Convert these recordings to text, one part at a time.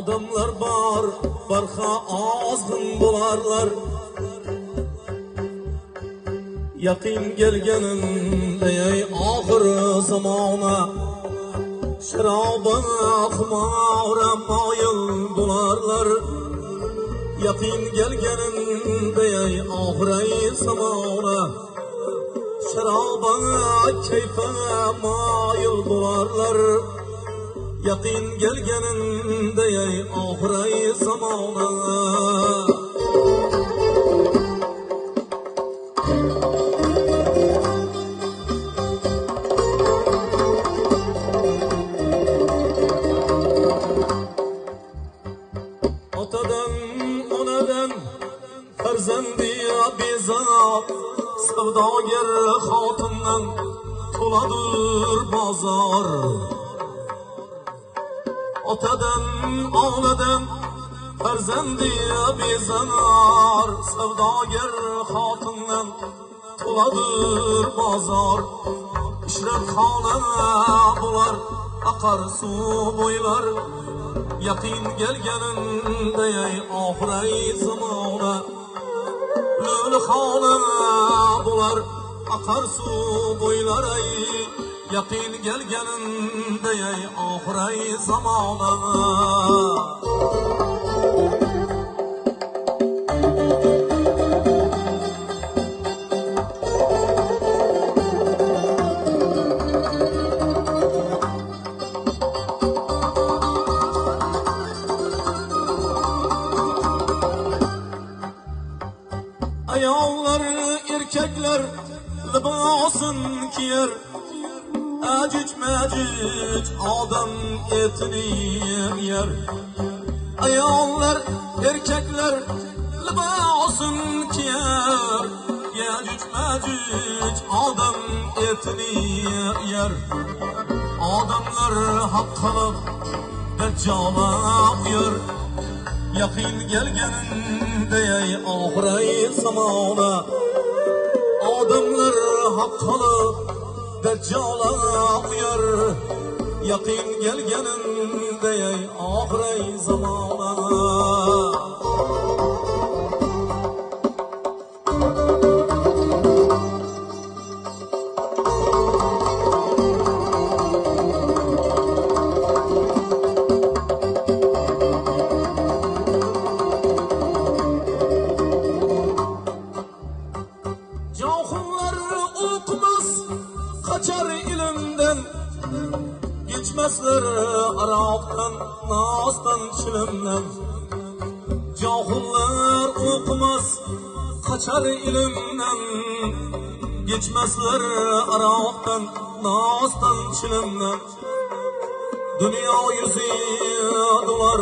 odamlar bor barqa ozg'in bo'larlar. Yaqin kelganinde ey oxir zamona şarobin xumora moyil bo'larlar. Yaqin kelganinde ey oxir zamona şarobin kayfa moyil bo'larlar. Yaqin kelganinde ey oxir zamona farzandi bezab savdogar xotindan to'ladir bozor. Otadan onadan farzandi bezanar savdogar xotindan to'ladir bozor. Ishratxona bo'lar aqar suv bo'ylar. Yaqin kelganinde ey oxir zamona lo'lixona bo'lar aqar suv bo'ylar. Yaqin kelganinde ey oxir zamona ayollar erkaklar libosin kiyer. Acic macic odam etini yer. Ayollar erkaklar libosin kiyer. Acic macic odam etini yer. Odamlar haqqini dajjola yer. Yaqin kelganinde ey oxir zamona odamlar haqqini dajjola uyar. Yaqin kelganinde ey oxir zamona kaçar ilimden, geçmezler aroqdan, nosdan, chilimdan. Johillar o'qimas, kaçar ilimden, geçmezler aroqdan, nosdan, chilimdan. Dünya yüzü dolar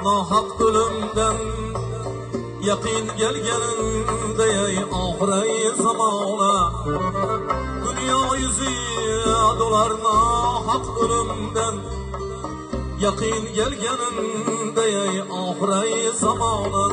nohaq o'limdan. Yaqin kelganinde ey oxir zamona dünya yüzü dolar nohaq o'limdan. Yaqin kelganinde ey oxir zamona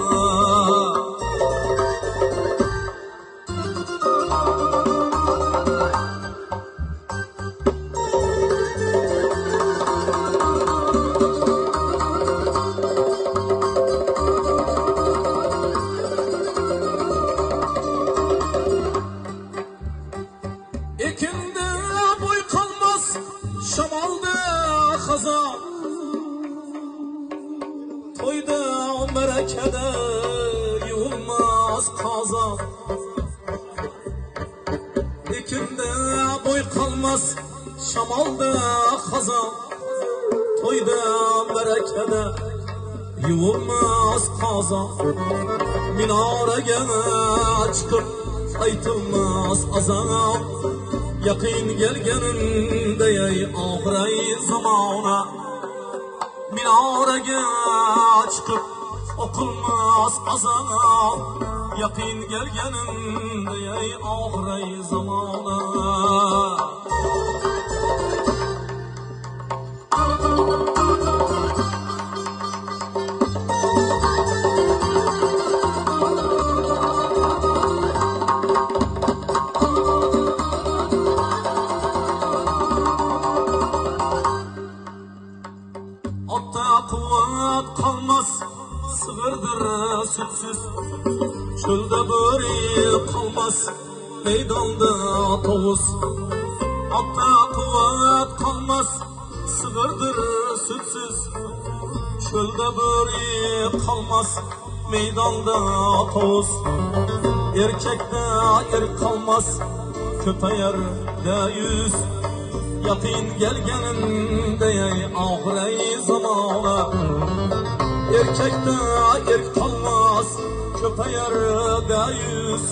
ekinde boy kalmaz şamalda xazon. To'yda marakada yuvilmas qozon. Ekinde boy kalmaz şamalda xazon. To'yda marakada yuvilmas qozon. Minoraga chiqib aytilmas azon. Yaqin kelganinde ey oxir zamona minoraga chiqib o'qilmas azon. Yaqin kelganinde ey oxir zamona Otta kuvvet kalmaz, sığırdır sütsüz. Çölde böre kalmaz, meydanda tovuz. Otta kuvvet kalmaz, sığırdır sütsüz. Çölde böre kalmaz, meydanda tovuz. Erkekte er kalmaz, köpeğer de yüz. Yakın gelgeninde ahirey zamana. Erkekte erk kalmaz, köpeğer de yüz.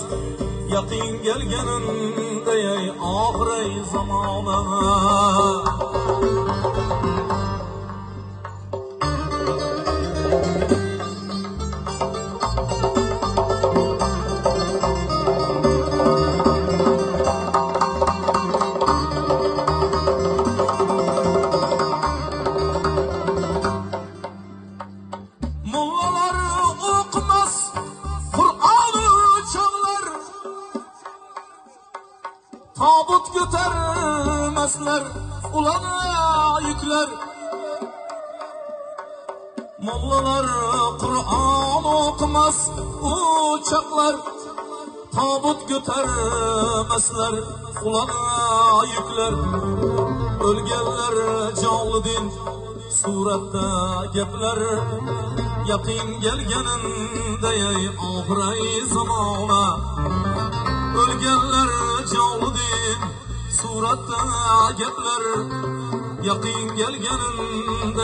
Yakın gelgeninde ahirey zamana. Tabut götürmezler, ulana yükler. Mollalar Kur'an okumaz, uçaklar. Tabut götürmezler, ulana yükler. Ölgenler canlı din, surette gepler. Yakın gelgeninde ahirey zamana. Ölgenler canlı din, suratta gepler. Yakın gelgeninde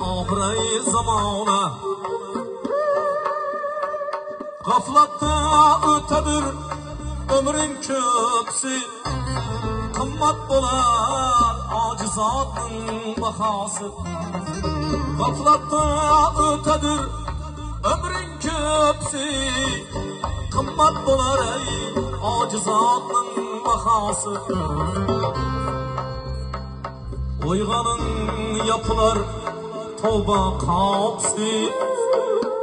ahirey zamana. Gaflatta ötedir ömrün köksü. Kımmat bolar acizatın bahası. Gaflatta ötedir ömrün köksü. Kımmat bolar ey acizatın bahası. Oyganın yapılar tövbe kapsı.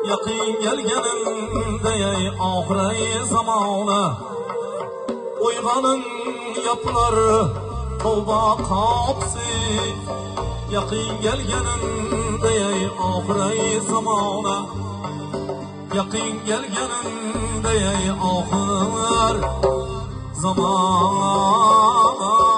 Yakın gelgeninde ahirey zamana. Oyganın yapılar tövbe kapsı. Yakın gelgeninde ahirey zamana. Yakın gelgeninde ahir zamana.